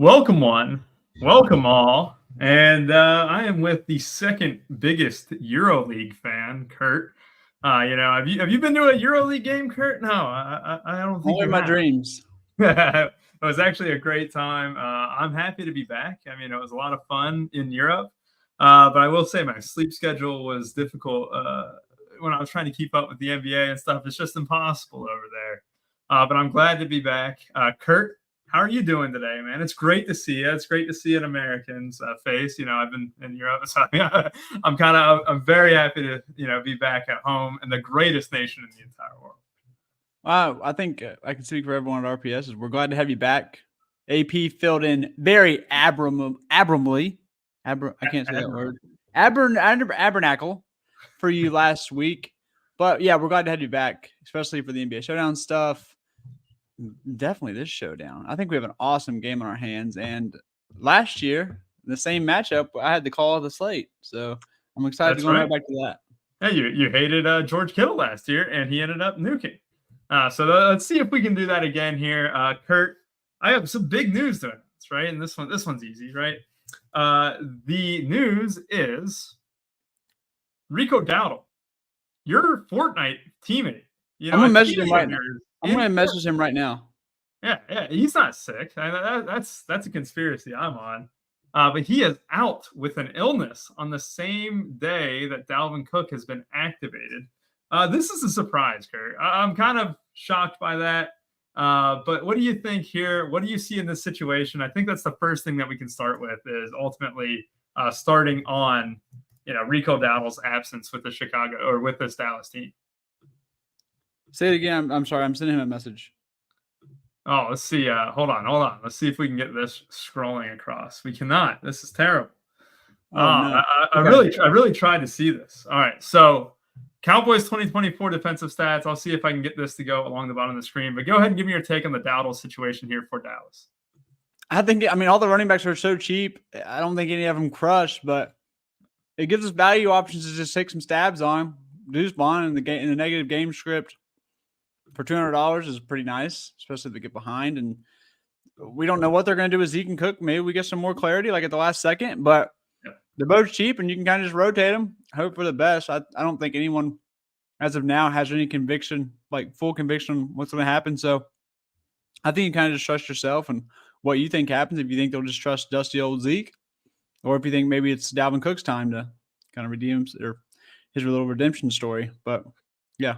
welcome all, and I am with the second biggest EuroLeague fan, Kurt. Have you been to a EuroLeague game, Kurt? No, I don't think Only you my have. dreams. It was actually a great time. I'm happy to be back. I mean, it was a lot of fun in Europe, but I will say my sleep schedule was difficult when I was trying to keep up with the NBA and stuff. It's just impossible over there. But I'm glad to be back. Kurt, how are you doing today, man? It's great to see you. It's great to see an American's face. I've been in Europe, so I'm very happy to be back at home in the greatest nation in the entire world. I think I can speak for everyone at RPS. We're glad to have you back. AP filled in very abramly. I can't say that word. Abernacle for you last week. But yeah, we're glad to have you back, especially for the NBA Showdown stuff. Definitely this Showdown. I think we have an awesome game on our hands. And last year, the same matchup, I had the call of the slate. So I'm excited to go right back to that. Yeah, you hated George Kittle last year, and he ended up nuking. So let's see if we can do that again here. Kurt, I have some big news to announce, right? And this one's easy, right? The news is Rico Dowdle, your Fortnite teammate. I'm gonna message him right now. I'm gonna message him right now. Yeah, he's not sick. That's a conspiracy I'm on. But he is out with an illness on the same day that Dalvin Cook has been activated. This is a surprise, Kurt. I'm kind of shocked by that. But what do you think here? What do you see in this situation? I think that's the first thing that we can start with is ultimately starting on, Rico Dowdle's absence with the Chicago or with this Dallas team. Say it again. I'm sorry. I'm sending him a message. Oh, let's see. Hold on. Let's see if we can get this scrolling across. We cannot. This is terrible. No. I really tried to see this. All right. So Cowboys 2024 defensive stats. I'll see if I can get this to go along the bottom of the screen. But go ahead and give me your take on the Dowdle situation here for Dallas. I mean, all the running backs are so cheap. I don't think any of them crush, but it gives us value options to just take some stabs on. Deuce Bond in the negative game script for $200 is pretty nice, especially if they get behind. And we don't know what they're going to do with Zeke and Cook. Maybe we get some more clarity like at the last second, but they're both cheap and you can kind of just rotate them, hope for the best. I don't think anyone as of now has any conviction, like full conviction what's going to happen. So I think you kind of just trust yourself and what you think happens. If you think they'll just trust dusty old Zeke, or if you think maybe it's Dalvin Cook's time to kind of redeem his little redemption story. But yeah.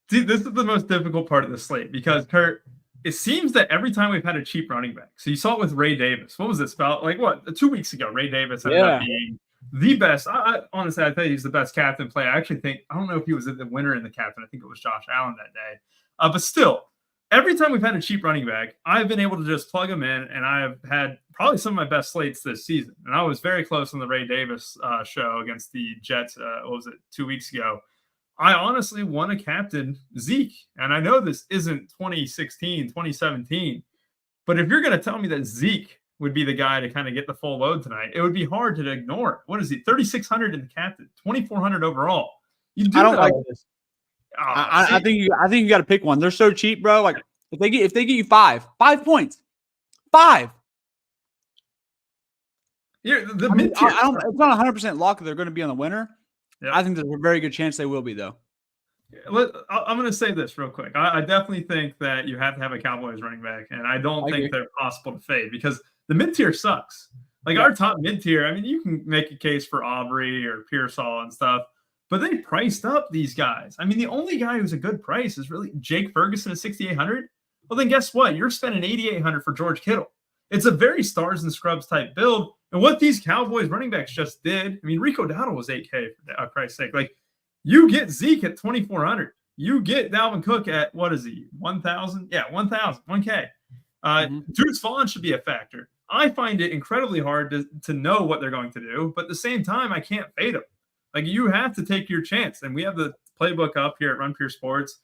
See, this is the most difficult part of the slate because, Kurt, it seems that every time we've had a cheap running back, so you saw it with Ray Davis. What was this about? 2 weeks ago, Ray Davis ended up being the best. Honestly, I think he's the best captain player. I actually think, I don't know if he was the winner in the captain. I think it was Josh Allen that day. But still, every time we've had a cheap running back, I've been able to just plug him in, and I have had probably some of my best slates this season. And I was very close on the Ray Davis show against the Jets, 2 weeks ago. I honestly want to captain Zeke. And I know this isn't 2016, 2017, but if you're going to tell me that Zeke would be the guy to kind of get the full load tonight, it would be hard to ignore it. What is he? 3,600 in the captain, 2,400 overall. I don't like this. I think you got to pick one. They're so cheap, bro. Like if they get you 5 points, 5. Yeah, it's not 100% lock that they're going to be on the winner. Yeah. I think there's a very good chance they will be, though. I'm going to say this real quick. I definitely think that you have to have a Cowboys running back, and I don't think they're possible to fade because the mid-tier sucks. Our top mid-tier, I mean, you can make a case for Aubrey or Pearsall and stuff, but they priced up these guys. I mean, the only guy who's a good price is really Jake Ferguson at 6,800. Well, then guess what? You're spending 8,800 for George Kittle. It's a very stars and scrubs type build. And what these Cowboys running backs just did, I mean, Rico Dowdle was 8K for Christ's sake. You get Zeke at 2,400. You get Dalvin Cook at, what is he, 1,000? Yeah, 1,000, 1K. Deuce Vaughn should be a factor. I find it incredibly hard to know what they're going to do, but at the same time, I can't fade them. You have to take your chance. And we have the playbook up here at Run Pure Sports.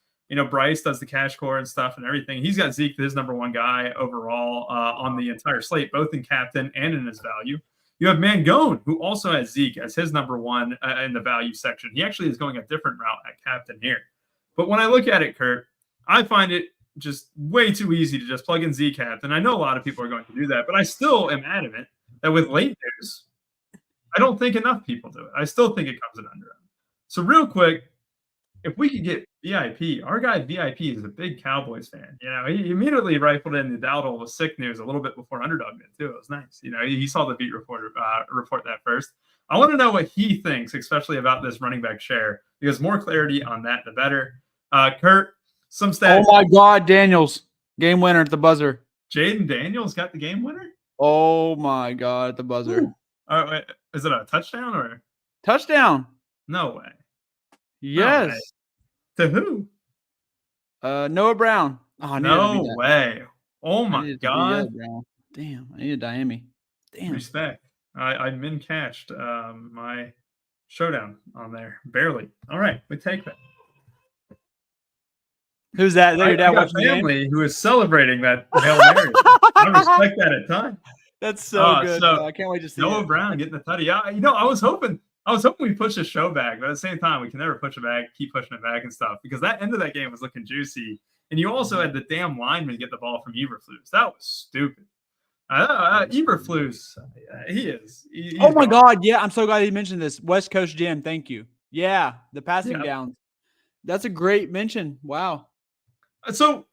Bryce does the cash core and stuff and everything. He's got Zeke, his number one guy overall on the entire slate, both in captain and in his value. You have Mangone, who also has Zeke as his number one in the value section. He actually is going a different route at captain here. But when I look at it, Kurt, I find it just way too easy to just plug in Zcash. And I know a lot of people are going to do that, but I still am adamant that with late news, I don't think enough people do it. I still think it comes in under. So real quick, if we could get VIP, our guy VIP is a big Cowboys fan. He immediately rifled in the Dowdle was sick news a little bit before Underdog did too. It was nice. He saw the beat reporter report that first. I want to know what he thinks, especially about this running back share, because more clarity on that, the better. Kurt, some stats. Oh my God, Daniels, game winner at the buzzer. Jaden Daniels got the game winner. Oh my God, at the buzzer. Wait, is it a touchdown or touchdown? No way. Yes. No way. To who? Noah Brown. Oh, no way. Oh my God. Damn, I need a Diami. Damn. Respect. I min cashed my Showdown on there. Barely. All right, we take that. Who's that? Your dad watching the family who is celebrating that Hail Mary. I respect that a ton. That's so good. So I can't wait to see Noah Brown getting the tutty. Yeah, I was hoping we push the show back, but at the same time, we can never push it back, keep pushing it back and stuff, because that end of that game was looking juicy. And you also had the damn lineman get the ball from Eberflus. That was stupid. Eberflus, he is. Oh my God. Yeah, I'm so glad you mentioned this. West Coast Jim, thank you. Yeah, the passing downs. That's a great mention. Wow. So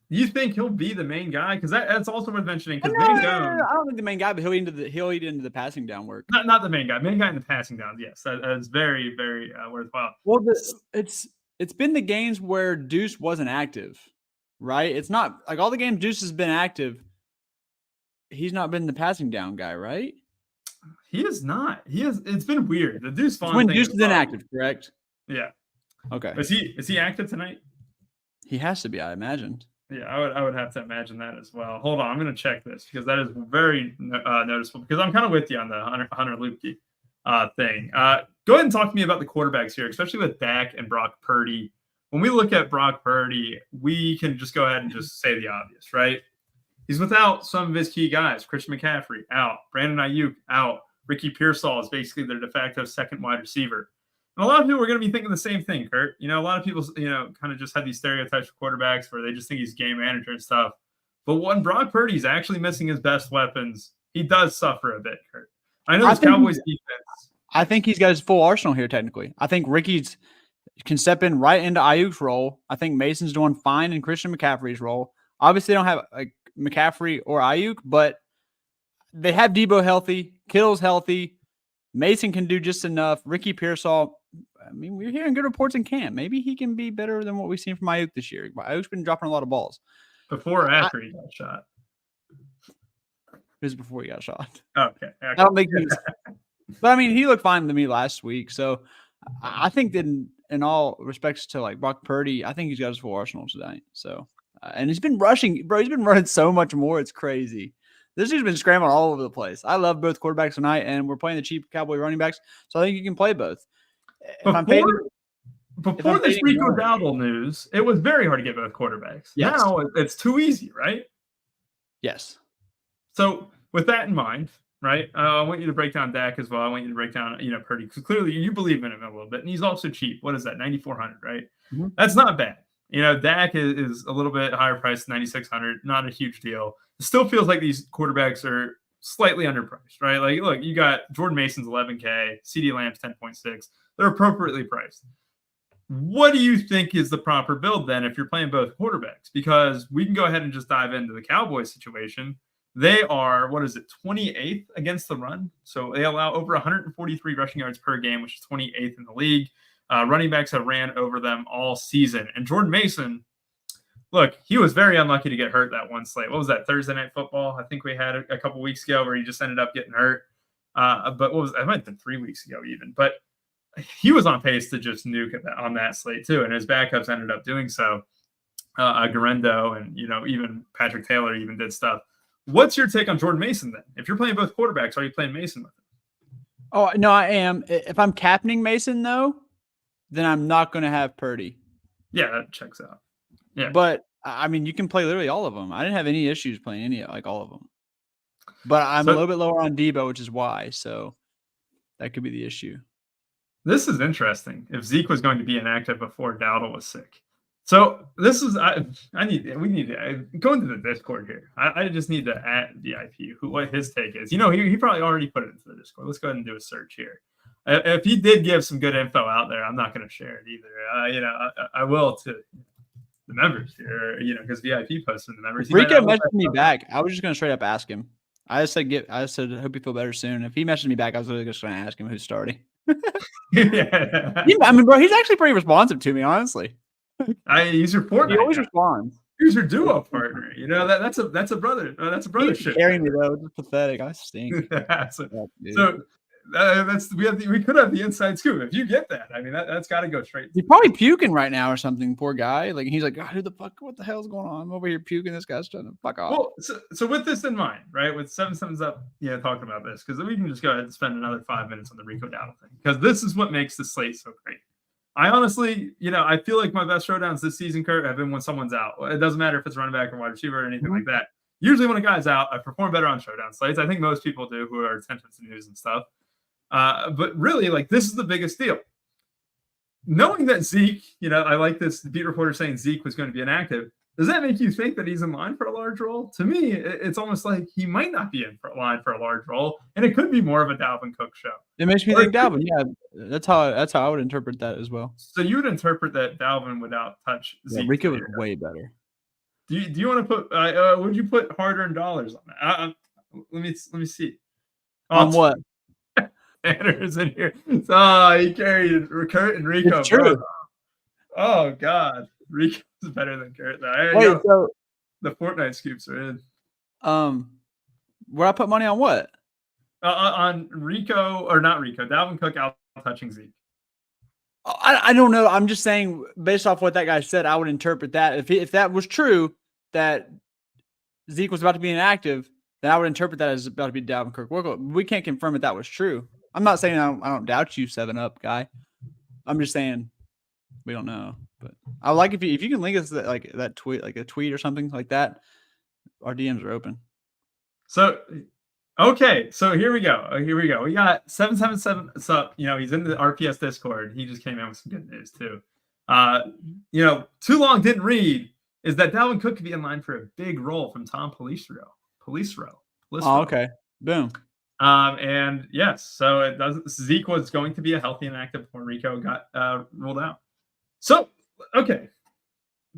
you think he'll be the main guy? Because that's also worth mentioning. Because I don't think the main guy, but he'll eat into the passing down work. Not the main guy. Main guy in the passing downs. Yes, that is very, very worthwhile. Well, it's been the games where Deuce wasn't active, right? It's not like all the games Deuce has been active. He's not been the passing down guy, right? He is not. He is. It's been weird. The Deuce Vaughn when Deuce is inactive, correct? Yeah. Okay. Is he active tonight? He has to be, I imagined. Yeah, I would have to imagine that as well. Hold on, I'm going to check this because that is very noticeable. Because I'm kind of with you on the Hunter Luepke thing. Go ahead and talk to me about the quarterbacks here, especially with Dak and Brock Purdy. When we look at Brock Purdy, we can just go ahead and just say the obvious, right? He's without some of his key guys. Christian McCaffrey out. Brandon Ayuk out. Ricky Pearsall is basically their de facto second wide receiver. And a lot of people are going to be thinking the same thing, Kurt. A lot of people, kind of just have these stereotypes for quarterbacks where they just think he's game manager and stuff. But when Brock Purdy's actually missing his best weapons, he does suffer a bit, Kurt. I know this Cowboys defense. I think he's got his full arsenal here, technically. I think Ricky's can step in right into Ayuk's role. I think Mason's doing fine in Christian McCaffrey's role. Obviously, they don't have McCaffrey or Ayuk, but they have Debo healthy. Kittle's healthy. Mason can do just enough. Ricky Pearsall, I mean, we're hearing good reports in camp. Maybe he can be better than what we've seen from Ayuk this year. Ayuk's been dropping a lot of balls. Before or after he got shot? It was before he got shot. Okay. I don't think he was. But, I mean, he looked fine to me last week. So, I think that in all respects to, Brock Purdy, I think he's got his full arsenal tonight. So, and he's been rushing. Bro, he's been running so much more. It's crazy. This dude's been scrambling all over the place. I love both quarterbacks tonight, and we're playing the cheap Cowboy running backs. So, I think you can play both. Before this Rico Dowdle news, it was very hard to get both quarterbacks. Yes. Now it's too easy, right? Yes. So with that in mind, right, I want you to break down Dak as well. I want you to break down, Purdy, because clearly you believe in him a little bit, and he's also cheap. What is that, 9,400, right? Mm-hmm. That's not bad. Dak is a little bit higher priced, 9,600, not a huge deal. It still feels like these quarterbacks are slightly underpriced, right? Look, you got Jordan Mason's 11K, CeeDee Lamb's 10.6. They're appropriately priced. What do you think is the proper build then if you're playing both quarterbacks? Because we can go ahead and just dive into the Cowboys situation. They are, 28th against the run. So they allow over 143 rushing yards per game, which is 28th in the league. Running backs have ran over them all season. And Jordan Mason, look, he was very unlucky to get hurt that one slate. What was that, Thursday Night Football? I think we had a couple weeks ago where he just ended up getting hurt. But it might have been 3 weeks ago even. But he was on pace to just nuke on that slate too, and his backups ended up doing so. Garendo and even Patrick Taylor even did stuff. What's your take on Jordan Mason then? If you're playing both quarterbacks, are you playing Mason with him? Oh no, I am. If I'm captaining Mason though, then I'm not going to have Purdy. Yeah, that checks out. Yeah, but I mean, you can play literally all of them. I didn't have any issues playing all of them. But I'm a little bit lower on Debo, which is why. So that could be the issue. This is interesting. If Zeke was going to be inactive before Dowdle was sick, So this is we need to go into the Discord here. I just need to add VIP what his take is. He probably already put it into the Discord. Let's go ahead and do a search here. If he did give some good info out there, I'm not going to share it either. I will to the members here, because VIP posted the members. Rico messaged me back. I was just going to straight up ask him. I said, hope you feel better soon. If he messaged me back, I was really just going to ask him who's starting. Yeah. I mean, bro, he's actually pretty responsive to me, honestly. He's your Fortnite. He always responds. He's your duo partner. That's a brother. That's a brothership. Carrying me though, it's pathetic. I stink. We could have the inside scoop if you get that. I mean, that's got to go straight. He's probably puking right now or something. Poor guy. Like he's like, God, who the fuck? What the hell's going on? I'm over here puking. This guy's trying to fuck off. Well, so with this in mind, right? With 7 Sevens up, talking about this because we can just go ahead and spend another 5 minutes on the Rico Dowdle thing because this is what makes the slate so great. I honestly, I feel like my best showdowns this season, Kurt, have been when someone's out. It doesn't matter if it's running back or wide receiver or anything like that. Usually when a guy's out, I perform better on showdown slates. I think most people do who are attentive to news and stuff. But really, like, this is the biggest deal. Knowing that Zeke, I like this beat reporter saying Zeke was going to be inactive. Does that make you think that he's in line for a large role? To me, it's almost like he might not be in line for a large role, and it could be more of a Dalvin Cook show. It makes me think Dalvin. Yeah, that's how I would interpret that as well. So you would interpret that Dalvin would touch Zeke. Yeah, Rico was way better. Do you want to put? Would you put hard-earned dollars on that? Let me see. On what? Tanner's in here. Oh, he carried Kurt and Rico. It's true. Bro. Oh God, Rico's better than Kurt. Wait, so the Fortnite scoops are in. Where I put money on what? On Rico or not Rico? Dalvin Cook out touching Zeke. I don't know. I'm just saying, based off what that guy said, I would interpret that if that was true, that Zeke was about to be inactive, then I would interpret that as about to be Dalvin Cook. We can't confirm if that was true. I'm not saying I don't doubt you, 7-Up guy. I'm just saying we don't know. But I like if you can link us that tweet, like a tweet or something like that. Our DMs are open. So, okay, so here we go. We got 777. So he's in the RPS Discord. He just came in with some good news too. Too long didn't read is that Dalvin Cook could be in line for a big role from Tom Pelissero. Oh, okay. Boom. And yes, so it doesn't. Zeke was going to be a healthy and active before Rico got ruled out. So, okay,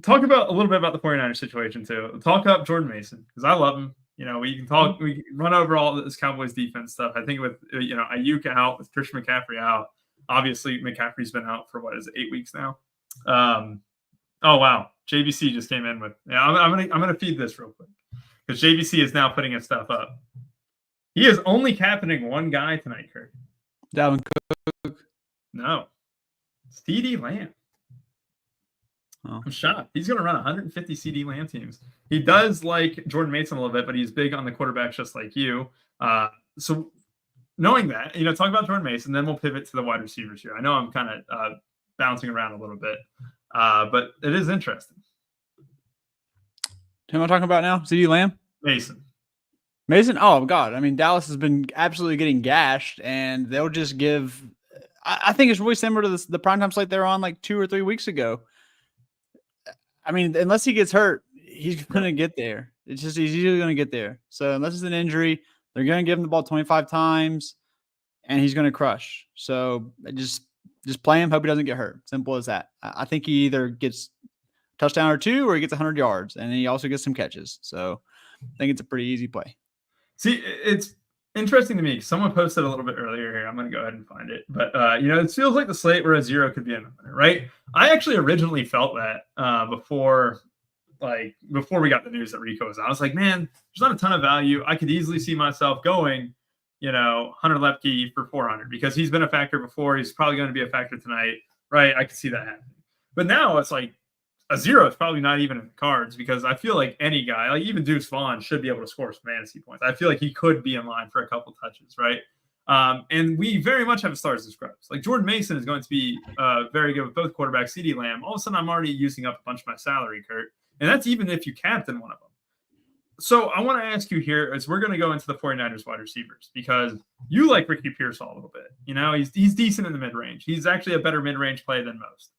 talk about a little bit about the 49ers situation too. Talk up Jordan Mason because I love him. We can talk. We can run over all this Cowboys defense stuff. I think with Ayuk out, with Christian McCaffrey out. Obviously, McCaffrey's been out for 8 weeks now. Oh wow, JBC just came in with. Yeah, I'm gonna feed this real quick because JBC is now putting his stuff up. He is only captaining one guy tonight, Kurt. Dalvin Cook. No. CD Lamb. Oh. I'm shocked. He's going to run 150 CD Lamb teams. He does like Jordan Mason a little bit, but he's big on the quarterbacks just like you. So knowing that, talk about Jordan Mason, then we'll pivot to the wide receivers here. I know I'm kind of bouncing around a little bit, but it is interesting. Who am I talking about now? CD Lamb? Mason. Oh, God. I mean, Dallas has been absolutely getting gashed, and they'll just give – I think it's really similar to the primetime slate they were on like 2 or 3 weeks ago. I mean, unless he gets hurt, he's going to get there. He's usually going to get there. So unless it's an injury, they're going to give him the ball 25 times, and he's going to crush. So just play him, hope he doesn't get hurt. Simple as that. I think he either gets a touchdown or 2 or he gets 100 yards, and he also gets some catches. So I think it's a pretty easy play. See, it's interesting to me. Someone posted a little bit earlier here. I'm going to go ahead and find it. But, it feels like the slate where a 0 could be in the winner, right? I actually originally felt that before we got the news that Rico was out. I was like, man, there's not a ton of value. I could easily see myself going, Hunter Lepke for 400 because he's been a factor before. He's probably going to be a factor tonight, right? I could see that happening. But now it's like, a 0 is probably not even in the cards because I feel like any guy, like even Deuce Vaughn, should be able to score some fantasy points. I feel like he could be in line for a couple touches, right? And we very much have stars and scrubs. Like Jordan Mason is going to be very good with both quarterbacks. CD Lamb, all of a sudden I'm already using up a bunch of my salary, Kurt. And that's even if you captain one of them. So I want to ask you here as we're going to go into the 49ers wide receivers because you like Ricky Pearsall a little bit. He's decent in the mid-range. He's actually a better mid-range play than most.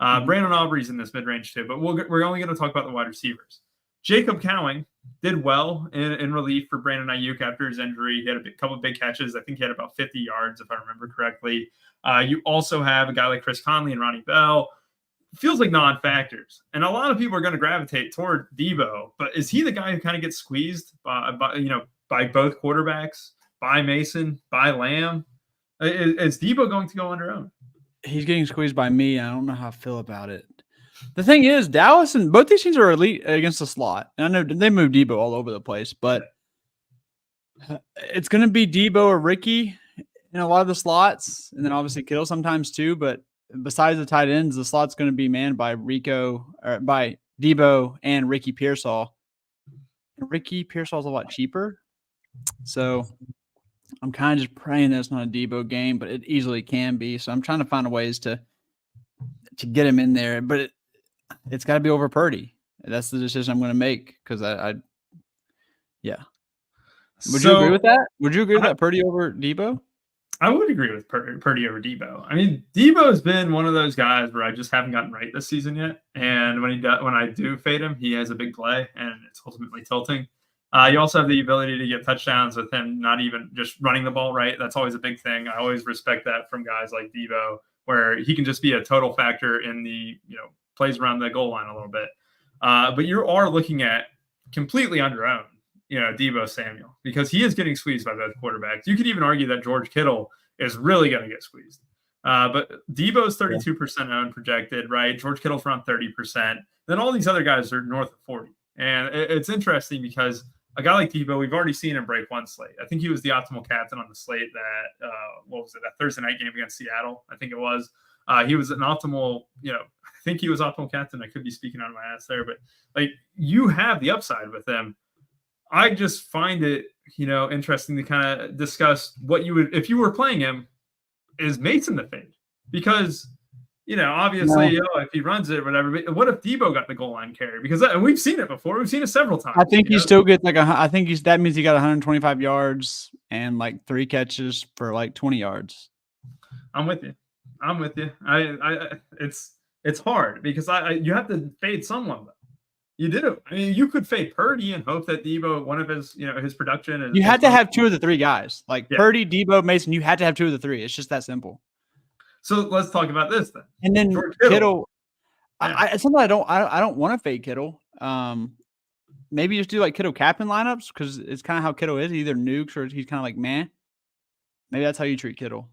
Brandon Aubrey's in this mid-range too, but we're only going to talk about the wide receivers. Jacob Cowing did well in relief for Brandon Ayuk after his injury. He had a couple of big catches. I think he had about 50 yards, if I remember correctly. You also have a guy like Chris Conley and Ronnie Bell. Feels like non-factors. And a lot of people are going to gravitate toward Debo, but is he the guy who kind of gets squeezed by both quarterbacks, by Mason, by Lamb? Is Debo going to go under own? He's getting squeezed by me. I don't know how I feel about it. The thing is, Dallas and both these teams are elite against the slot. And I know they move Debo all over the place, but it's going to be Debo or Ricky in a lot of the slots, and then obviously Kittle sometimes too. But besides the tight ends, the slot's going to be manned by by Debo and Ricky Pearsall. Ricky Pearsall's a lot cheaper, so I'm kind of just praying that it's not a Debo game, but it easily can be. So I'm trying to find ways to get him in there, but it's got to be over Purdy. That's the decision I'm going to make because yeah. Would you agree with that? Would you agree with that, Purdy over Debo? I would agree with Purdy over Debo. I mean, Debo has been one of those guys where I just haven't gotten right this season yet. And when I do fade him, he has a big play, and it's ultimately tilting. You also have the ability to get touchdowns with him not even just running the ball right. That's always a big thing. I always respect that from guys like Debo, where he can just be a total factor in the plays around the goal line a little bit. But you are looking at completely under owned, Debo Samuel, because he is getting squeezed by both quarterbacks. You could even argue that George Kittle is really going to get squeezed. But Debo's 32% owned projected, right? George Kittle's around 30%. Then all these other guys are north of 40. And it's interesting because a guy like Debo, we've already seen him break one slate. I think he was the optimal captain on the slate that Thursday night game against Seattle, I think it was. He was an optimal, I think he was optimal captain. I could be speaking out of my ass there, but you have the upside with him. I just find it, interesting to kind of discuss what you would, if you were playing him, is Mason the fade? Because, obviously, if he runs it or whatever, but what if Debo got the goal line carry? Because we've seen it before. We've seen it several times. I think he still gets that means he got 125 yards and 3 catches for 20 yards. I'm with you. It's hard because you have to fade someone though. You did it. I mean, you could fade Purdy and hope that Debo, one of his, his production. You had to have 2 of the 3 guys, Purdy, Debo, Mason. You had to have 2 of the 3. It's just that simple. So let's talk about this then. And then Kittle. It's something I don't want to fade Kittle. Maybe just do Kittle captain lineups because it's kind of how Kittle is. He either nukes or he's kind of man. Maybe that's how you treat Kittle.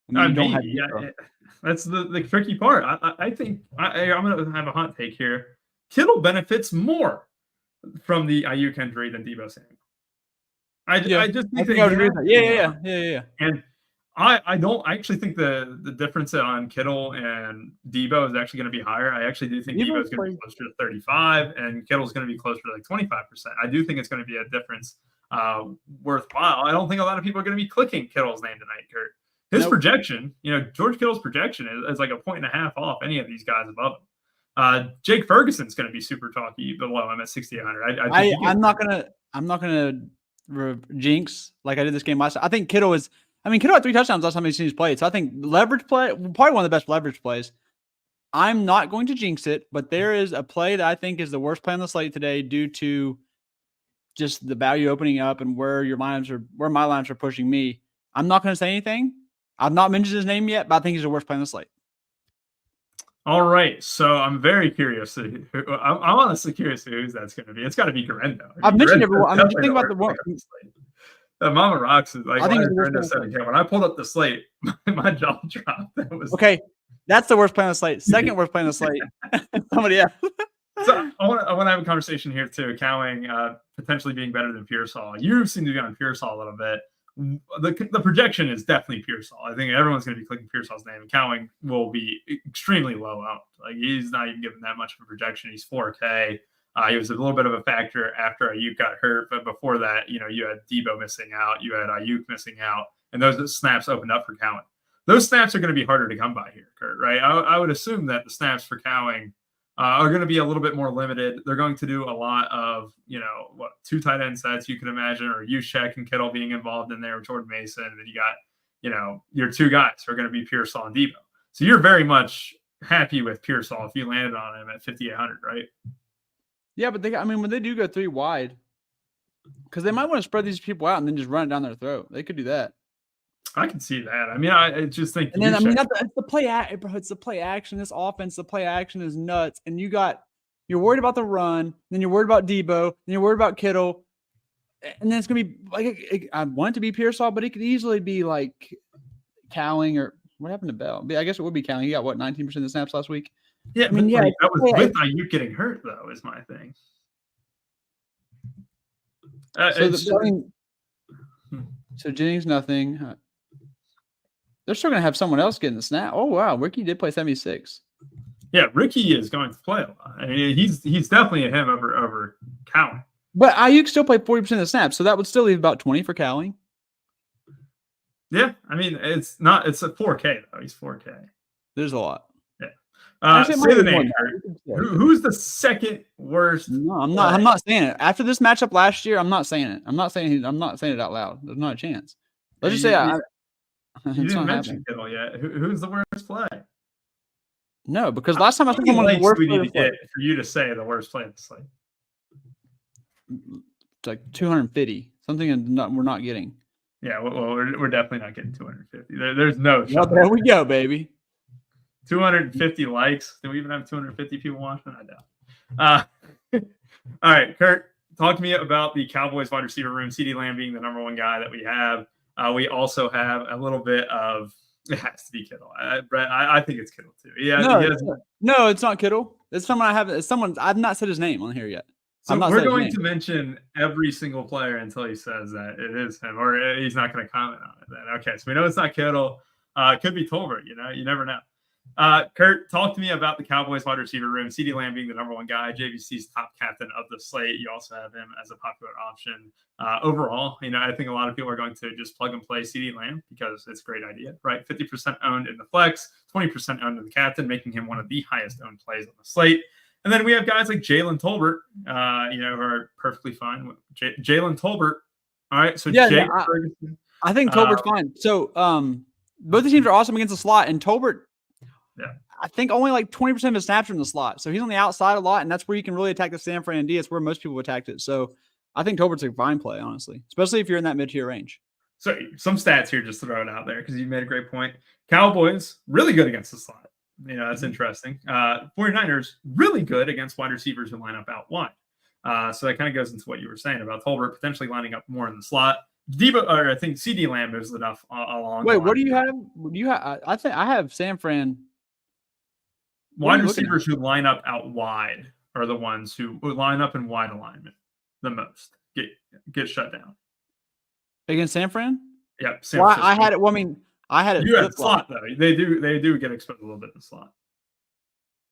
That's the tricky part. I think I'm going to have a hot take here. Kittle benefits more from the Ayuk injury than Debo Samuel. I just think I would agree with that. Yeah. And I don't actually think the difference on Kittle and Debo is actually going to be higher. I actually do think Debo is going to be closer to 35 and Kittle's going to be closer to 25%. I do think it's going to be a difference worthwhile. I don't think a lot of people are going to be clicking Kittle's name tonight, Kurt. His projection, George Kittle's projection is 1.5 points off any of these guys above him. Jake Ferguson's going to be super chalky below him at 6,800. I'm not gonna jinx like I did this game last time. I think Kittle had 3 touchdowns last time he's seen his played. So I think leverage play, probably one of the best leverage plays. I'm not going to jinx it, but there is a play that I think is the worst play on the slate today due to just the value opening up and where my lines are pushing me. I'm not going to say anything. I've not mentioned his name yet, but I think he's the worst play on the slate. All right, so I'm very curious. I'm honestly curious who that's going to be. It's got to be Garendo. I've mentioned everyone. Just think about the one. Mama Rocks is when I pulled up the slate, my jaw dropped. That was okay. That's the worst play on the slate. Second worst play on the slate. Somebody else. So I want to have a conversation here too. Cowing potentially being better than Pearsall. You seem to be on Pearsall a little bit. The projection is definitely Pearsall. I think everyone's going to be clicking Pearsall's name, and Cowing will be extremely low out. He's not even given that much of a projection. He's 4K. He was a little bit of a factor after Ayuk got hurt, but before that, you had Debo missing out, you had Ayuk missing out, and those snaps opened up for Cowing. Those snaps are going to be harder to come by here, Kurt. Right? I would assume that the snaps for Cowing are going to be a little bit more limited. They're going to do a lot of, 2 tight end sets, you can imagine, or Juszczyk and Kittle being involved in there with Jordan Mason. And then you got, your 2 guys who are going to be Pearsall and Debo. So you're very much happy with Pearsall if you landed on him at 5,800, right? Yeah, but when they do go 3 wide, because they might want to spread these people out and then just run it down their throat. They could do that. I can see that. I mean, I just think. And then it's the play action, bro. It's the play action. This offense, the play action is nuts. And you're worried about the run, then you're worried about Debo, then you're worried about Kittle, and then it's gonna be like I want it to be Pearsall, but it could easily be like Cowling or what happened to Bell? I guess it would be Cowling. He got 19% of the snaps last week. Yeah, I mean, that was with Ayuk getting hurt, though, is my thing. So Jennings, nothing. They're still going to have someone else getting the snap. Oh, wow. Ricky did play 76. Yeah, Ricky is going to play a lot. I mean, he's definitely a him over Cowling. But Ayuk still played 40% of the snaps, so that would still leave about 20 for Cowling. Yeah, I mean, it's a 4K, though. He's 4K. There's a lot. Yeah. Say the name. Who's the second worst? No, I'm not saying it. After this matchup last year, I'm not saying it. I'm not saying it out loud. There's not a chance. Let's just say you didn't mention Kittle yet. Who's the worst play? No, because last time I think someone was the worst we need to get for you to say the worst play of the slate. It's like 250. Something we're not getting. Yeah, well, we're definitely not getting 250. There's no shot. Well, there we go, baby. 250 likes. Do we even have 250 people watching? I doubt. All right, Kurt, talk to me about the Cowboys wide receiver room. CeeDee Lamb being the number one guy that we have. We also have a little bit of it has to be Kittle. Brett, I think it's Kittle too. Yeah, no, it's not Kittle. It's someone I've not said his name on here yet. So we're going to mention every single player until he says that it is him, or he's not going to comment on it. Then okay, so we know it's not Kittle. It could be Tolbert. You never know. Kurt, talk to me about the Cowboys wide receiver room. CeeDee Lamb being the number one guy, JVC's top captain of the slate. You also have him as a popular option. Overall, I think a lot of people are going to just plug and play CeeDee Lamb because it's a great idea, right? 50% owned in the flex, 20% owned in the captain, making him one of the highest owned plays on the slate. And then we have guys like Jalen Tolbert, who are perfectly fine with Jalen Tolbert. All right, so I think Tolbert's fine. So both the teams are awesome against the slot, and Tolbert. Yeah, I think only like 20% of his snaps are in the slot. So he's on the outside a lot, and that's where you can really attack the San Fran D. It's where most people attacked it. So I think Tolbert's a fine play, honestly, especially if you're in that mid-tier range. So some stats here, just to throw it out there, because you made a great point. Cowboys, really good against the slot. That's interesting. 49ers, really good against wide receivers who line up out wide. So that kind of goes into what you were saying about Tolbert potentially lining up more in the slot. I think CeeDee Lamb is enough along. Wait, what do you have? I think I have San Fran. Wide receivers who line up out wide are the ones who line up in wide alignment the most. Get shut down. Against San Fran? Yep. I had it. Well, I had it. You had slot though. They do get exposed a little bit in the slot.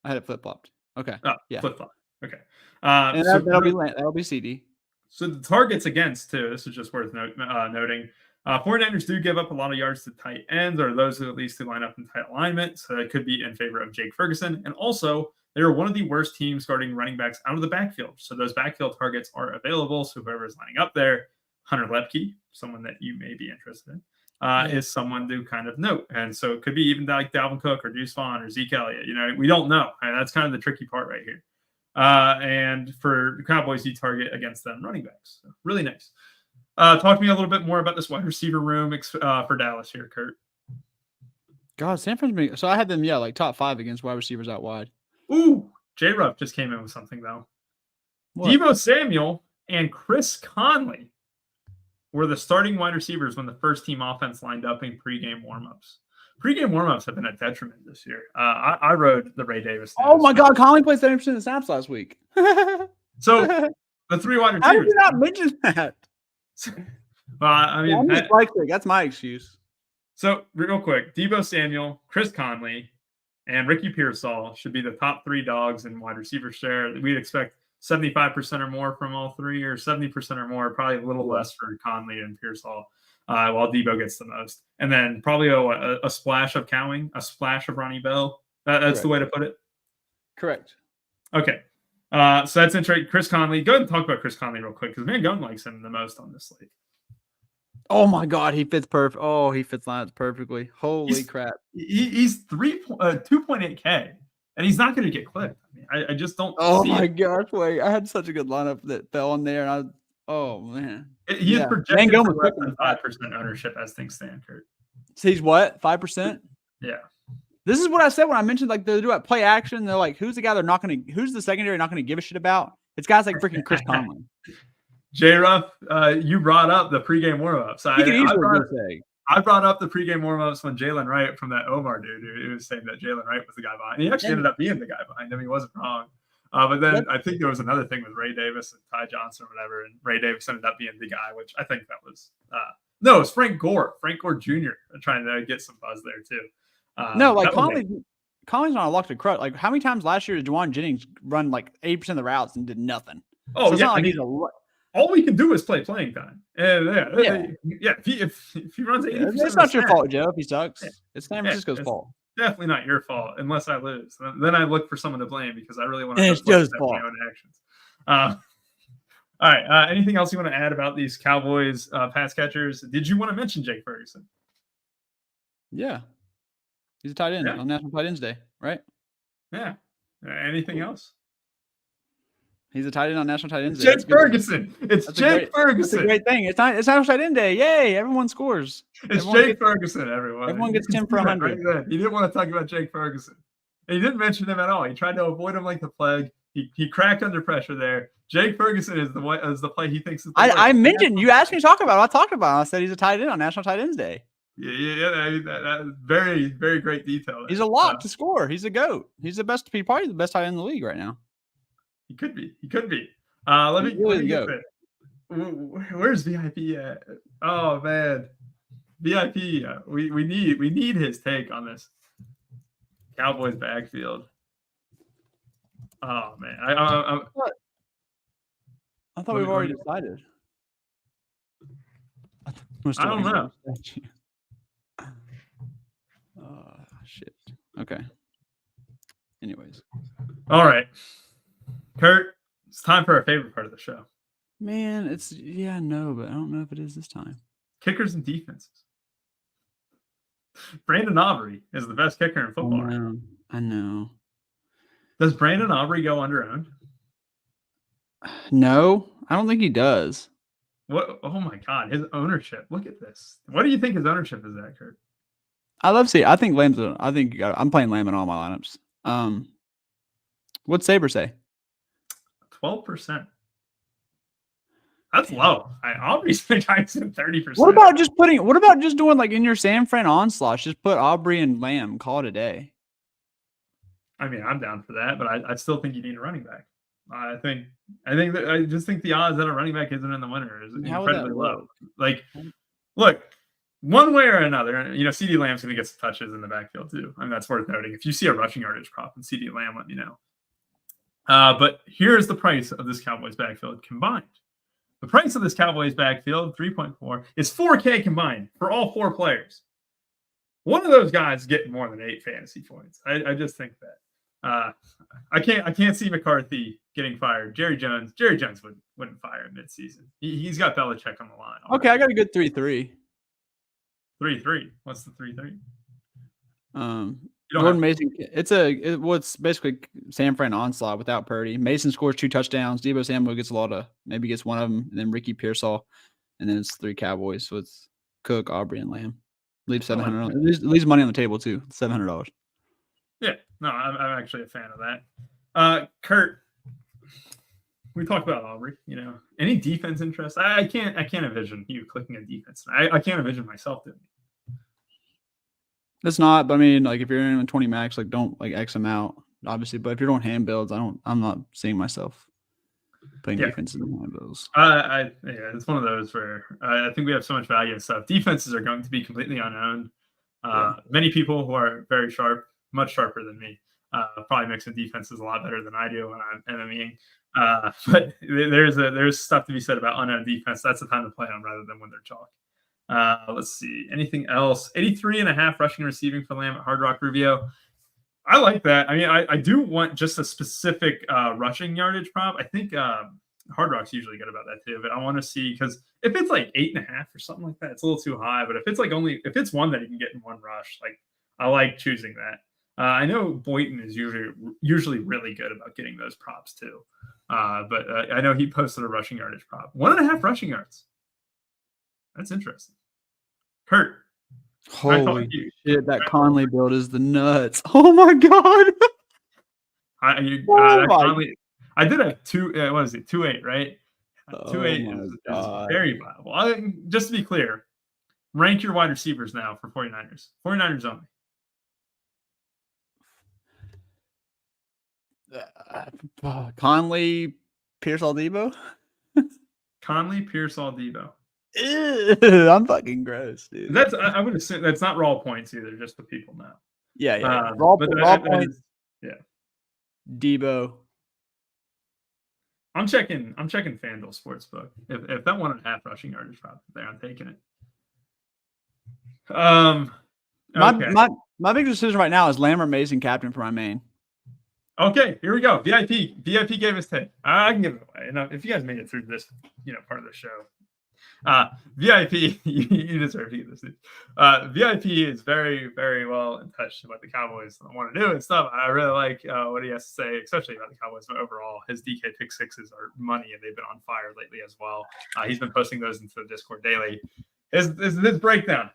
I had it flip flopped. Okay. Oh, yeah. Flip flop. Okay. And that'll be CD. So the targets against too. This is just worth noting. 49ers do give up a lot of yards to tight ends, or those who at least line up in tight alignment. So that could be in favor of Jake Ferguson. And also, they are one of the worst teams guarding running backs out of the backfield. So those backfield targets are available. So whoever is lining up there, Hunter Lepke, someone that you may be interested in, is someone to kind of note. And so it could be even like Dalvin Cook or Deuce Vaughn or Zeke Elliott. We don't know. And that's kind of the tricky part right here. And for the Cowboys, you target against them running backs. So really nice. Talk to me a little bit more about this wide receiver room for Dallas here, Kurt. God, San Francisco. So I had them, like top 5 against wide receivers out wide. Ooh, J-Ruff just came in with something, though. What? Deebo Samuel and Chris Conley were the starting wide receivers when the first team offense lined up in pregame warmups. Pregame warmups have been a detriment this year. I rode the Ray Davis. Oh, my God. Conley played 70% of the snaps last week. So the 3 wide receivers. How did you not mention that? That's my excuse. So real quick, Deebo Samuel, Chris Conley, and Ricky Pearsall should be the top 3 dogs in wide receiver share. We'd expect 75% or more from all 3, or 70% or more, probably a little less for Conley and Pearsall, while Deebo gets the most. And then probably a splash of Cowing, a splash of Ronnie Bell. That's the way to put it? Correct. Okay. So that's interesting. Chris Conley. Go ahead and talk about Chris Conley real quick, because Van Gunn likes him the most on this slate. Oh my God, he fits perfect. Oh, he fits lines perfectly. Holy crap! He's 2.8K, and he's not going to get clipped. I mean, I just don't Oh see my it. gosh, wait! I had such a good lineup that fell in there, and oh man, He is yeah. projected for Mangum less than 5% ownership as things stand, Kurt. He's what, 5%? Yeah. This is what I said when I mentioned like they do at play action. They're like, who's the guy they're not going to? Who's the secondary not going to give a shit about? It's guys like freaking Chris Conley. J Ruff, you brought up the pregame warmups. He could easily go say. I brought up the pregame warmups when Jalen Wright from that Omar dude who was saying that Jalen Wright was the guy behind. He actually ended up being the guy behind him. He wasn't wrong. But then I think there was another thing with Ray Davis and Ty Johnson or whatever, and Ray Davis ended up being the guy, which I think that was no, it was Frank Gore Jr. trying to get some buzz there too. No, like Conley's not a luck to crush. Like how many times last year did Juwan Jennings run like 80% of the routes and did nothing? Oh, so it's not like he's all we can do is play playing time. And if he runs 80%, it's not your fault, Joe. If he sucks, it's San Francisco's fault. Definitely not your fault, unless I lose. Then I look for someone to blame because I really want to. It's Joe's fault. My own actions. All right. Anything else you want to add about these Cowboys pass catchers? Did you want to mention Jake Ferguson? Yeah, he's a tight end on National Tight Ends Day, right? Yeah. Anything else? He's a tight end on National Tight Ends Day. Jake Ferguson. It's Jake Ferguson. That's a great thing. It's National Tight End Day. Yay! Everyone scores. It's Jake Ferguson. Everyone gets 10 for 100. Right, he didn't want to talk about Jake Ferguson. He didn't mention him at all. He tried to avoid him like the plague. He cracked under pressure there. Jake Ferguson is the play he thinks is. I mentioned you asked me to talk about him. I talked about him. I said he's a tight end on National Tight Ends Day. Yeah. That very, very great detail there. He's a lock to score. He's a GOAT. He's the best. He's probably the best tight end in the league right now. He could be. Let me get there. Where's VIP at? Oh man, VIP. We need his take on this Cowboys backfield. Oh man, I thought we've already decided. I don't know. Oh shit. Okay. Anyways. All right, Kurt. It's time for our favorite part of the show. Man, but I don't know if it is this time. Kickers and defenses. Brandon Aubrey is the best kicker in football. I know. Does Brandon Aubrey go under-owned? No, I don't think he does. What? Oh my God, his ownership. Look at this. What do you think his ownership is at, Kurt? I think Lamb's. I'm playing Lamb in all my lineups. What's Saber say? 12%. That's low. Aubrey's the guy's at 30%. What about just doing like in your San Fran onslaught? Just put Aubrey and Lamb. Call it a day. I mean, I'm down for that, but I still think you need a running back. I just think the odds that a running back isn't in the winner is incredibly low. Like, look, one way or another, CeeDee Lamb's going to get some touches in the backfield too. I mean, that's worth noting. If you see a rushing yardage prop in CeeDee Lamb, let me know. But here's the price of this Cowboys backfield combined. The price of this Cowboys backfield, 3.4, is 4K combined for all four players. One of those guys getting more than 8 fantasy points. I just think that. I can't see McCarthy getting fired. Jerry Jones wouldn't fire him midseason. He's got Belichick on the line. Okay, I got a good 3-3. 3-3. What's the 3-3? Jordan Mason. It's basically San Fran onslaught without Purdy. Mason scores 2 touchdowns. Deebo Samuel gets maybe gets one of them, and then Ricky Pearsall, and then it's 3 Cowboys. So it's Cook, Aubrey, and Lamb. Leave $700. Leaves money on the table too. $700. Yeah, no, I'm actually a fan of that. Kurt, we talked about Aubrey. Any defense interest? I can't envision you clicking a defense. I can't envision myself doing it. It's not, but I mean, like if you're in 20 max, like don't like X them out, obviously. But if you're doing hand builds, I'm not seeing myself playing defenses in hand builds. It's one of those where I think we have so much value and stuff. Defenses are going to be completely unowned. Many people who are very sharp, much sharper than me, probably mix in defenses a lot better than I do when I'm MMEing. But there's stuff to be said about unowned defense. That's the time to play on rather than when they're chalk. Let's see. Anything else? 83.5 rushing and receiving for Lamb at Hard Rock Rubio. I like that. I mean, I do want just a specific rushing yardage prop. I think Hard Rock's usually good about that too. But I want to see, because if it's like 8.5 or something like that, it's a little too high. But if it's one that you can get in one rush, like I like choosing that. I know Boynton is usually really good about getting those props too. But I know he posted a rushing yardage prop, 1.5 rushing yards. That's interesting. Kurt. Holy shit, that Conley build is the nuts. Oh my god. I did have 2.8, right? 2.8 is very viable. Just to be clear, rank your wide receivers now for 49ers. 49ers only. Conley, Pierce, Aldebo. Conley, Pierce, Aldebo. I'm fucking gross, dude. I would assume that's not raw points either, just the people know. Yeah. Raw points. Yeah. Debo. I'm checking FanDuel Sportsbook. If that 1.5 rushing yardage prop there, I'm taking it. Okay. My big decision right now is Lamb or Mason captain for my main. Okay, here we go. VIP gave us 10. I can give it away. And if you guys made it through this, part of the show, VIP, you deserve to get this. VIP is very, very well in touch with what the Cowboys want to do and stuff. I really like what he has to say, especially about the Cowboys. But overall, his DK pick sixes are money, and they've been on fire lately as well. He's been posting those into the Discord daily. His breakdown: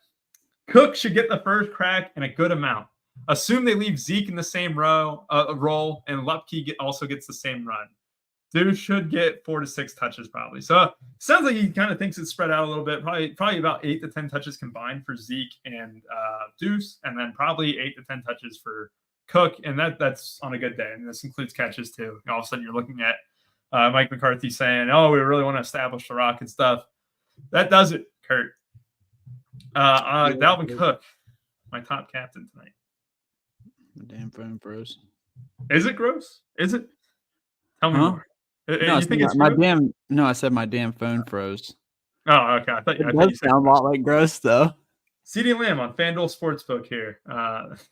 Cook should get the first crack and a good amount. Assume they leave Zeke in the same role, and Lupke also gets the same run. Deuce should get 4 to 6 touches probably. So sounds like he kind of thinks it's spread out a little bit. Probably about 8 to 10 touches combined for Zeke and Deuce, and then probably 8 to 10 touches for Cook, and that's on a good day. And this includes catches too. All of a sudden, you're looking at Mike McCarthy saying, "Oh, we really want to establish the rock and stuff." That does it, Kurt. Dalvin Cook, my top captain tonight. Damn phone froze. Is it gross? Is it? Tell me more. No, I said my damn phone froze. Oh, okay. I thought you sound a lot like gross though. CeeDee Lamb on FanDuel Sportsbook here.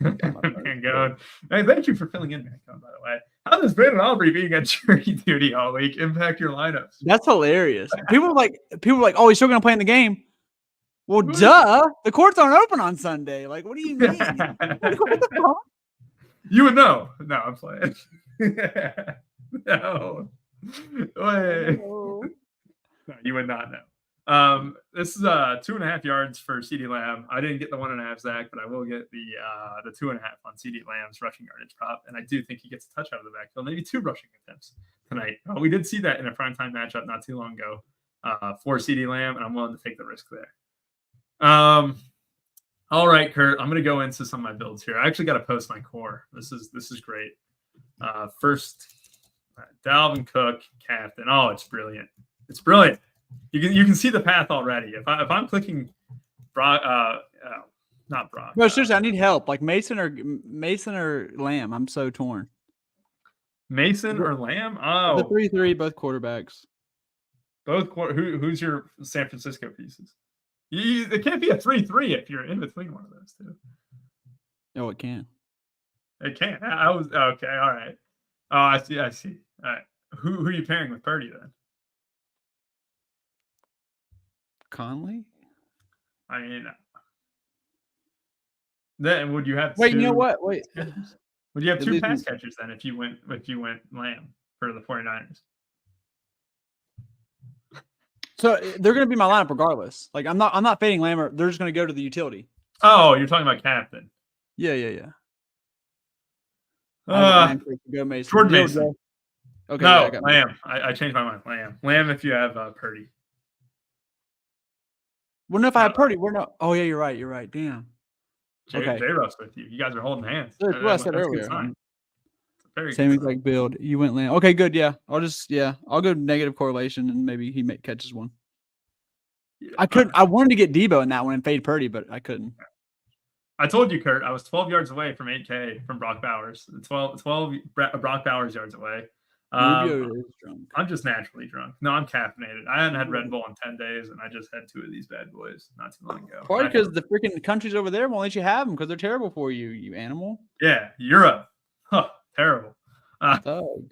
Man, going. Hey, thank you for filling in, man. By the way, how does Brandon Aubrey being at jury duty all week impact your lineups? That's hilarious. People are like, "Oh, he's still gonna play in the game." Well, duh. The courts aren't open on Sunday. Like, what do you mean? What the fuck? You would know. No, I'm playing. No. No, you would not know. This is 2.5 yards for CeeDee Lamb. I didn't get the 1.5 Zach, but I will get the 2.5 on CeeDee Lamb's rushing yardage prop, and I do think he gets a touch out of the backfield, maybe 2 rushing attempts tonight. We did see that in a primetime matchup not too long ago for CeeDee Lamb, and I'm willing to take the risk there. All right, Kurt, I'm going to go into some of my builds here. I actually got to post my core. This is great. First, Dalvin Cook, captain. Oh, it's brilliant. It's brilliant. You can see the path already. If I'm clicking Brock, not Brock. No, seriously, I need help. Like Mason or Lamb. I'm so torn. Mason or Lamb? Oh, the 3-3, both quarterbacks. Who's your San Francisco pieces? It can't be a 3-3 if you're in between one of those two. No, it can. It can't. I was okay. All right. Oh, I see. All right. Who are you pairing with Purdy then? Conley? I mean, then would you have? Wait, you know what? Wait. Would you have 2 pass catchers then if you went Lamb for the 49ers? So they're going to be my lineup regardless. Like I'm not fading Lamb. They're just going to go to the utility. Oh, you're talking about captain. Yeah. Go Mason. Mason. Okay. No, yeah, Lamb. I changed my mind. Lamb if you have Purdy. Well, no, if I have Purdy, we're not. Oh yeah, you're right. Damn. J-Ruff's with you. You guys are holding hands. That's what I said earlier. Very same exact build. You went Lamb. Okay, good. Yeah, I'll go negative correlation and maybe he catches one. Yeah, I wanted to get Debo in that one and fade Purdy, but I couldn't. I told you, Kurt, I was 12 yards away from 8K from Brock Bowers. 12 Brock Bowers yards away. Rubio is drunk. I'm just naturally drunk. No, I'm caffeinated. I hadn't had Red Bull in 10 days, and I just had 2 of these bad boys not too long ago. Probably because the freaking countries over there won't let you have them because they're terrible for you, you animal. Yeah, Europe. Huh, terrible. Thug.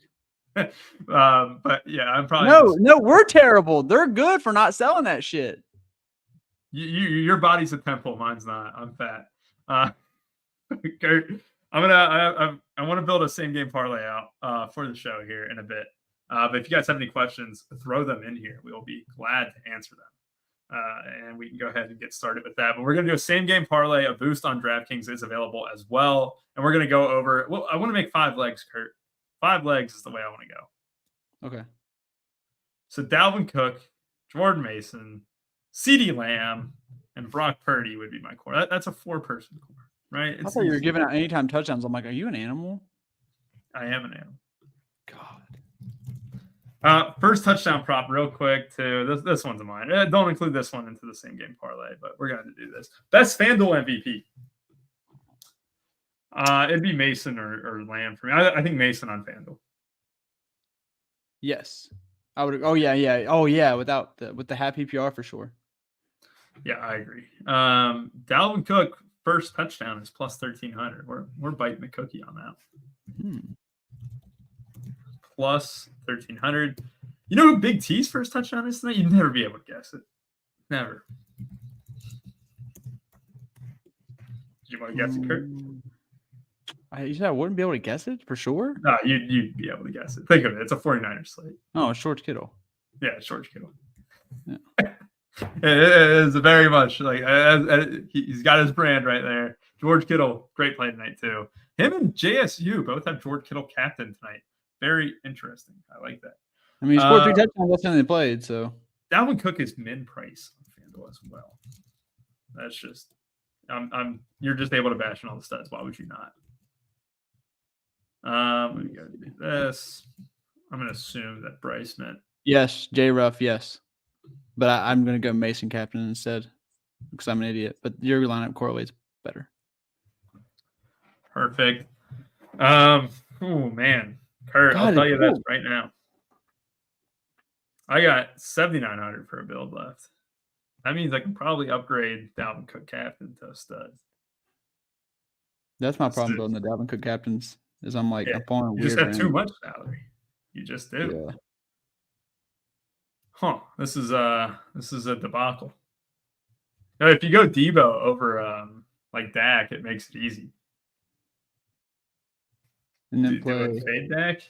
But yeah, I'm probably no, we're terrible. They're good for not selling that shit. Your body's a temple, mine's not. I'm fat. Kurt, I want to build a same game parlay out for the show here in a bit. But if you guys have any questions, throw them in here. We will be glad to answer them. And we can go ahead and get started with that. But we're going to do a same game parlay. A boost on DraftKings is available as well. And we're going to go over, well, I want to make 5 legs, Kurt. 5 legs is the way I want to go. Okay. So Dalvin Cook, Jordan Mason, CeeDee Lamb, and Brock Purdy would be my core. That's a 4-person core, right? I thought you were giving out anytime touchdowns. I'm like, are you an animal? I am an animal. God. First touchdown prop, real quick, too. This one's of mine. Don't include this one into the same game parlay, but we're going to do this. Best FanDuel MVP. It'd be Mason or Lamb for me. I think Mason on FanDuel. Yes. I would. Oh yeah. With the half PPR for sure. Yeah, I agree. Dalvin Cook first touchdown is plus 1,300. We're biting the cookie on that. Plus 1,300. You know who Big T's first touchdown is tonight? You'd never be able to guess it. Never. Do you want to guess it, Kurt? You said I wouldn't be able to guess it for sure? No, you'd be able to guess it. Think of it. It's a 49ers slate. Oh, it's George Kittle. Yeah, it's George Kittle. Yeah. It is very much like he's got his brand right there. George Kittle, great play tonight too. Him and JSU both have George Kittle captain tonight. Very interesting. I like that. I mean, he scored 3 touchdowns last time they played, so. Dalvin Cook is min price on FanDuel as well. That's just, you're just able to bash in all the studs. Why would you not? Let me go do this. I'm going to assume that Bryce meant. Yes, J Ruff, yes. But I'm going to go Mason captain instead because I'm an idiot. But your lineup correlates better. Perfect. Oh, man. Kurt, God, I'll tell you this right now. I got 7,900 for a build left. That means I can probably upgrade Dalvin Cook captain to a stud. That's my problem building the Dalvin Cook captains. Is I'm like, I'm pulling a weird. You just have too much salary. You just do. Yeah. Huh. This is a debacle. Now, if you go Debo over like Dak, it makes it easy. And then play fade Dak.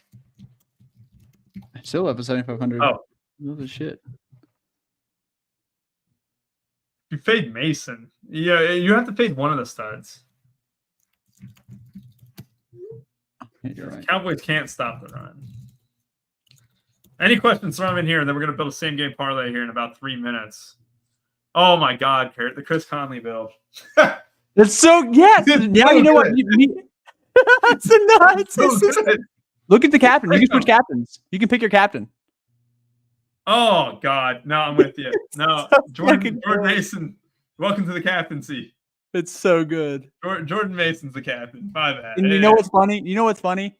I still have a 7,500. Oh, the shit. You fade Mason. Yeah, you have to fade one of the studs. You're right. Cowboys can't stop the run. Any questions, throw them in here, and then we're going to build a same game parlay here in about 3 minutes. Oh my God, Kurt, the Chris Conley build. It's so yes. Now you know what? It's nuts. Look at the captain. You can switch captains. You can pick your captain. Oh God, no, I'm with you. No, Jordan Mason, welcome to the captaincy. It's so good. Jordan Mason's the captain. My bad. And you know what's funny?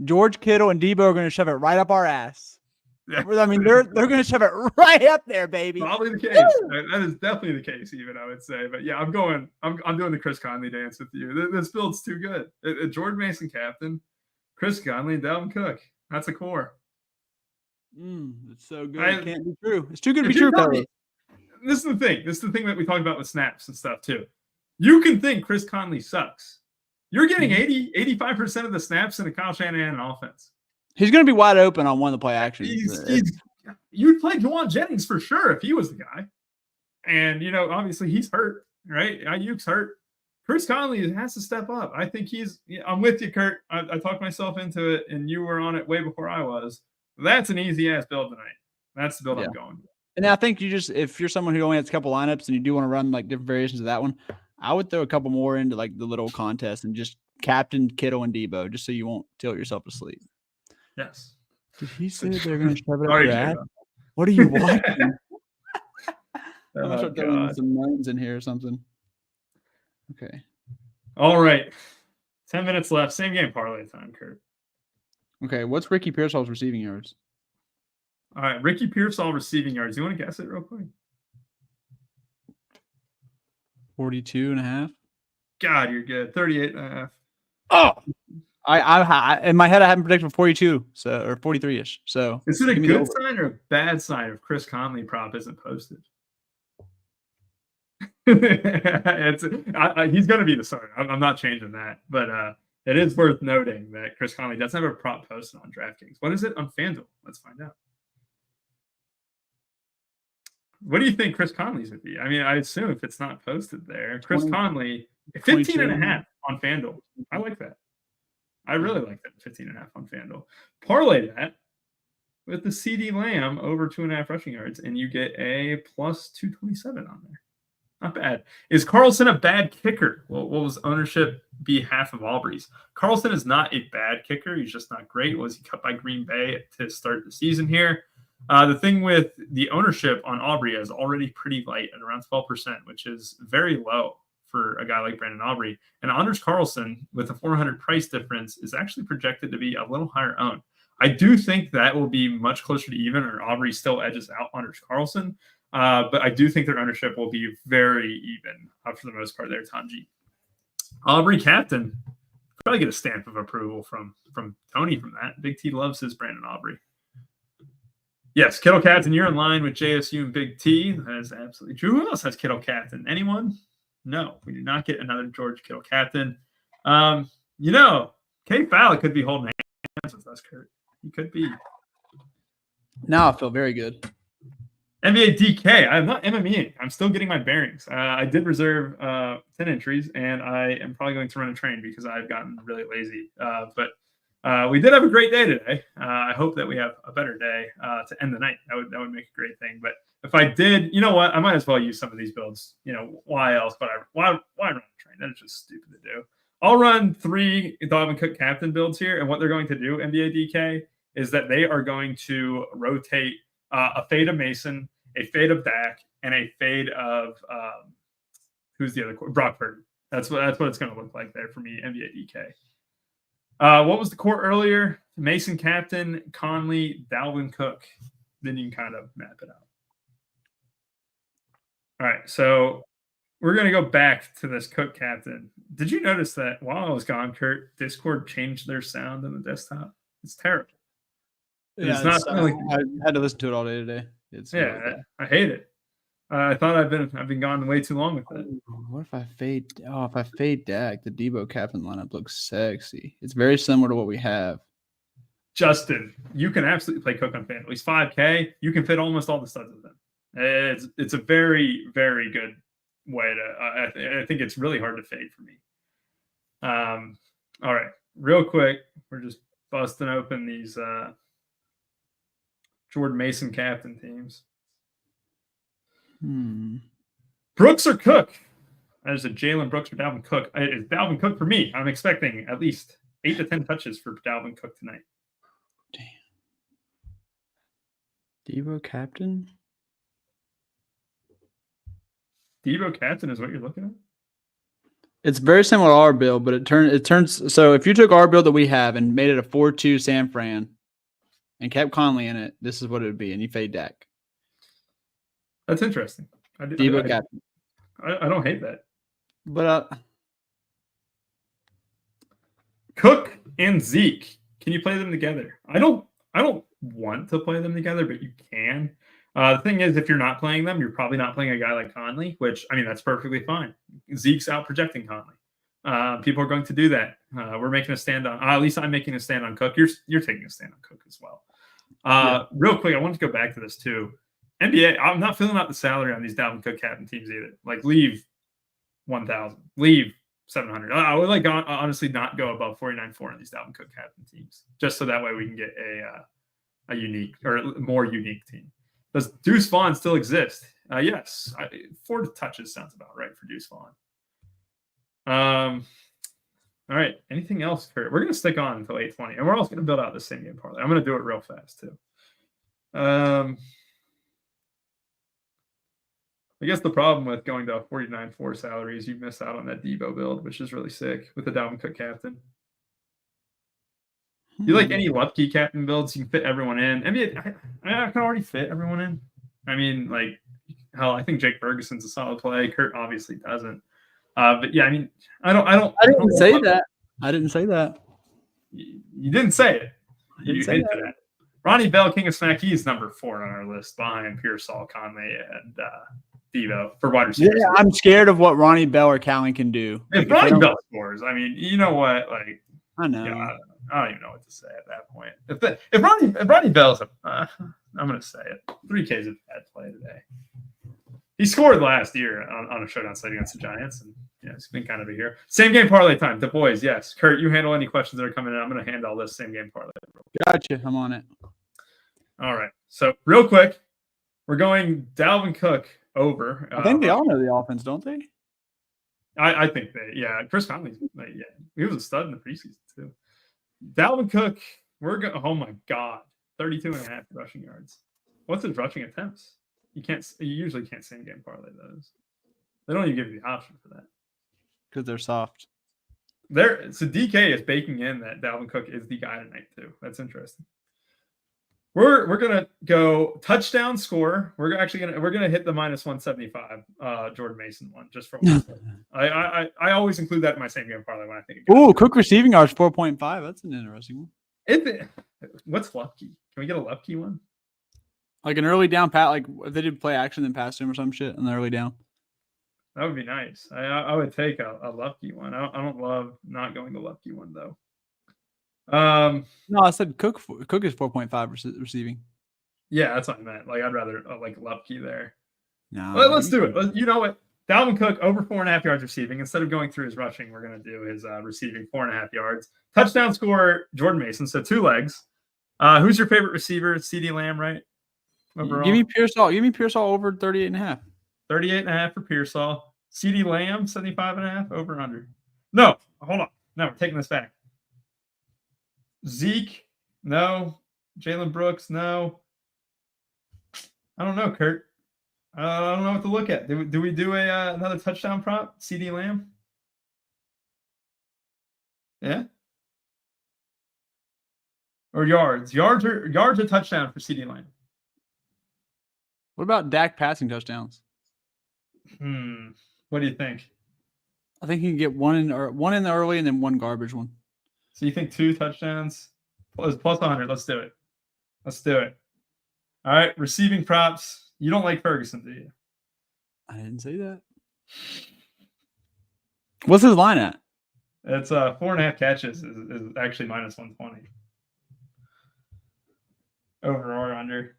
George Kittle and Debo are going to shove it right up our ass. Yeah. I mean, they're going to shove it right up there, baby. Probably the case. That is definitely the case, even I would say. But yeah, I'm doing the Chris Conley dance with you. This build's too good. Jordan Mason captain, Chris Conley, and Dalvin Cook. That's a core. It's so good. It can't be true. It's too good to be true, Kelly. This is the thing. This is the thing that we talked about with snaps and stuff too. You can think Chris Conley sucks. You're getting 85% of the snaps in a Kyle Shanahan offense. He's going to be wide open on one of the play actions. You'd play Juwan Jennings for sure if he was the guy. And, obviously he's hurt, right? Ayuk's hurt. Chris Conley has to step up. I think I'm with you, Kurt. I talked myself into it, and you were on it way before I was. That's an easy-ass build tonight. That's the build I'm going with. And I think if you're someone who only has a couple lineups and you do want to run like different variations of that one, I would throw a couple more into like the little contest and just captain Kittle and Debo, just so you won't tilt yourself to sleep. Yes. Did he say they're going to shove it up your ass? What are you watching? I'm going to start throwing some moans in here or something. Okay. All right. 10 minutes left. Same game parlay time, Kurt. Okay. What's Ricky Pearsall's receiving yards? All right. Ricky Pearsall receiving yards. You want to guess it real quick? 42.5. God, you're good. 38.5. Oh, I in my head I haven't predicted 42, so or 43ish. So is it a good sign or a bad sign if Chris Conley prop isn't posted? He's going to be the starter. I'm not changing that, but it is worth noting that Chris Conley doesn't have a prop posted on DraftKings. What is it on FanDuel? Let's find out. What do you think Chris Conley's would be? I mean, I assume if it's not posted there, Chris Conley, 15.5 on FanDuel. I like that. I really like that 15.5 on FanDuel. Parlay that with the CD Lamb over 2.5 rushing yards, and you get a plus 227 on there. Not bad. Is Carlson a bad kicker? Well, what was ownership be half of Aubrey's? Carlson is not a bad kicker. He's just not great. Was he cut by Green Bay to start the season here? The thing with the ownership on Aubrey is already pretty light at around 12%, which is very low for a guy like Brandon Aubrey. And Anders Carlson, with a 400 price difference, is actually projected to be a little higher owned. I do think that will be much closer to even, or Aubrey still edges out Anders Carlson. But I do think their ownership will be very even for the most part there, Tom G. Aubrey captain, probably get a stamp of approval from Tony from that. Big T loves his Brandon Aubrey. Yes, Kittle captain, you're in line with JSU and Big T. That is absolutely true. Who else has Kittle captain? Anyone? No, we do not get another George Kittle captain. Kate Fowler could be holding hands with us, Kurt. He could be. Now I feel very good. NBA DK. I'm not MMEing. I'm still getting my bearings. I did reserve 10 entries, and I am probably going to run a train because I've gotten really lazy. But we did have a great day today. I hope that we have a better day to end the night. That would make a great thing. But if I did, you know what? I might as well use some of these builds. Why else? But why run a train? That is just stupid to do. I'll run 3 Dalvin Cook captain builds here, and what they're going to do, NBA DK, is that they are going to rotate a fade of Mason, a fade of Dak, and a fade of who's the other Brock Purdy. That's what it's going to look like there for me, NBA DK. What was the core earlier? Mason captain, Conley, Dalvin Cook. Then you can kind of map it out. All right, so we're going to go back to this Cook captain. Did you notice that while I was gone, Kurt, Discord changed their sound on the desktop? It's terrible. Yeah, I had to listen to it all day today. I hate it. I thought I've been gone way too long with it. What if I fade? Oh, if I fade Dak, the Debo captain lineup looks sexy. It's very similar to what we have. Justin, you can absolutely play Cook on FanDuel. He's 5K. You can fit almost all the studs with him. It's a very, very good way to. I think it's really hard to fade for me. All right, real quick, we're just busting open these Jordan Mason captain teams. Brooks or Cook? There's a Jalen Brooks or Dalvin Cook. It's Dalvin Cook for me. I'm expecting at least 8 to 10 touches for Dalvin Cook tonight. Damn. Debo captain? Debo captain is what you're looking at? It's very similar to our build, but it turns. So if you took our build that we have and made it a 4-2 San Fran and kept Conley in it, this is what it would be, and you fade Dak. That's interesting. Debo captain. I don't hate that. But Cook and Zeke, can you play them together? I don't want to play them together, but you can. The thing is, if you're not playing them, you're probably not playing a guy like Conley, which, I mean, that's perfectly fine. Zeke's out projecting Conley. People are going to do that. We're making a stand on, at least I'm making a stand on Cook. You're taking a stand on Cook as well. Real quick, I want to go back to this too. NBA, I'm not filling out the salary on these Dalvin Cook captain teams either. Like, leave 1,000, leave 700. I would honestly not go above 49.4 on these Dalvin Cook captain teams, just so that way we can get a unique or more unique team. Does Deuce Vaughn still exist? Yes. 4 touches sounds about right for Deuce Vaughn. All right. Anything else, Kurt? We're going to stick on until 8:20, and we're also going to build out the same game parlay. I'm going to do it real fast too. I guess the problem with going to a 49.4 salary is you miss out on that Debo build, which is really sick with the Dalvin Cook captain. You like any Lupke captain builds? You can fit everyone in. I can already fit everyone in. I mean, like, hell, I think Jake Ferguson's a solid play. Kurt obviously doesn't. But yeah, I mean, I didn't say that. I didn't say that. You didn't say it. You hinted at it. Ronnie Bell, King of Smack, he's number 4 on our list behind Pearsall, Conley, and Devo for wide receivers. Yeah, I'm scared of what Ronnie Bell or Callan can do. If Ronnie Bell scores, I mean, you know what? Like, I know. I don't even know what to say at that point. If Ronnie Bell's I'm going to say it. 3K is a bad play today. He scored last year on a showdown slate against the Giants, and it's been kind of a year. Same game parlay time. The boys, yes. Kurt, you handle any questions that are coming in. I'm going to handle this same game parlay. Gotcha. I'm on it. All right. So real quick, we're going Dalvin Cook over. I think they all know the offense, don't they? I think yeah. Chris Conley's he was a stud in the preseason too. Dalvin Cook, we're going. Oh my God, 32.5 rushing yards. What's his rushing attempts? You usually can't same game parlay those. They don't even give you the option for that because they're soft. So DK is baking in that Dalvin Cook is the guy tonight too. That's interesting. We're gonna go touchdown score. We're gonna hit the -175 Jordan Mason one just for one. I always include that in my same game parlay when I think. Ooh, Cook receiving yards 4.5. That's an interesting one. What's Lupke? Can we get a Lupke one? Like an early down pat, like if they did play action then pass him or some shit in the early down. That would be nice. I would take a Lupke one. I don't love not going the Lupke one though. No, I said Cook is 4.5 receiving. Yeah, that's what I meant. Like I'd rather like Lupke there. No, let's do it. You know what? Dalvin Cook over 4.5 yards receiving. Instead of going through his rushing, we're gonna do his receiving 4.5 yards. Touchdown score Jordan Mason. So 2 legs. Who's your favorite receiver? CeeDee Lamb, right? Overall. Give me Pearsall over 38.5. 38.5 for Pearsall. CeeDee Lamb 75.5 over under. No, hold on. No, we're taking this back. Zeke, no. Jalen Brooks, no. I don't know, Kurt. I don't know what to look at. Do we do another touchdown prop? CeeDee Lamb? Yeah. Or yards? Yards or touchdown for CeeDee Lamb. What about Dak passing touchdowns? What do you think? I think he can get one in the early and then 1 garbage one. So you think 2 touchdowns plus 100? Let's do it. All right, receiving props. You don't like Ferguson, do you? I didn't say that. What's his line at? It's 4.5 catches is actually -120. Over or under.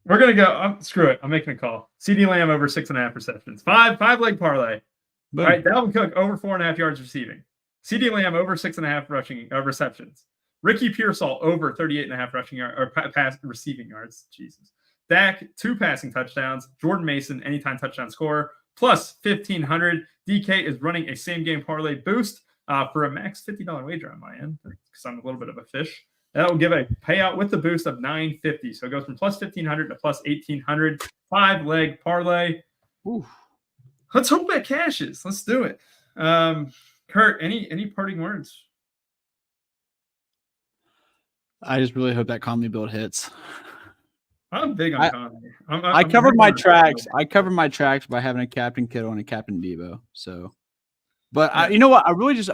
We're gonna go. Screw it. I'm making a call. CeeDee Lamb over 6.5 receptions. 5 leg parlay. Boom. All right, Dalvin Cook over 4.5 yards receiving. CeeDee Lamb over 6.5 rushing receptions. Ricky Pearsall over 38.5 rushing or receiving yards. Jesus. Dak 2 passing touchdowns. Jordan Mason anytime touchdown scorer plus 1,500. DK is running a same game parlay boost for a max $50 wager on my end because I'm a little bit of a fish. That will give a payout with the boost of $950. So it goes from plus 1,500 to plus 1,800. 5 leg parlay. Ooh. Let's hope that cashes. Let's do it. Kurt, any parting words? I just really hope that Conley build hits. I'm big on Conley. I covered my tracks. I covered my tracks by having a Captain Kittle and a Captain Debo. So, but you know what?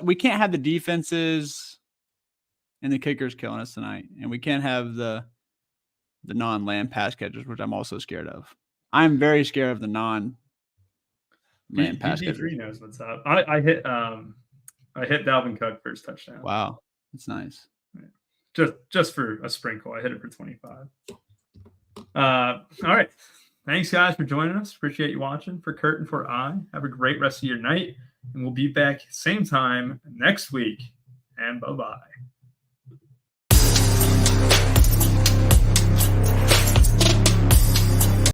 We can't have the defenses and the kickers killing us tonight, and we can't have the non-land pass catchers, which I'm also scared of. I'm very scared of the non-land pass catchers. DG3 knows what's up. I hit Dalvin Cook for his touchdown. Wow, that's nice. Just for a sprinkle, I hit it for 25. All right. Thanks, guys, for joining us. Appreciate you watching. For Kurt and for I, have a great rest of your night, and we'll be back same time next week. And bye-bye.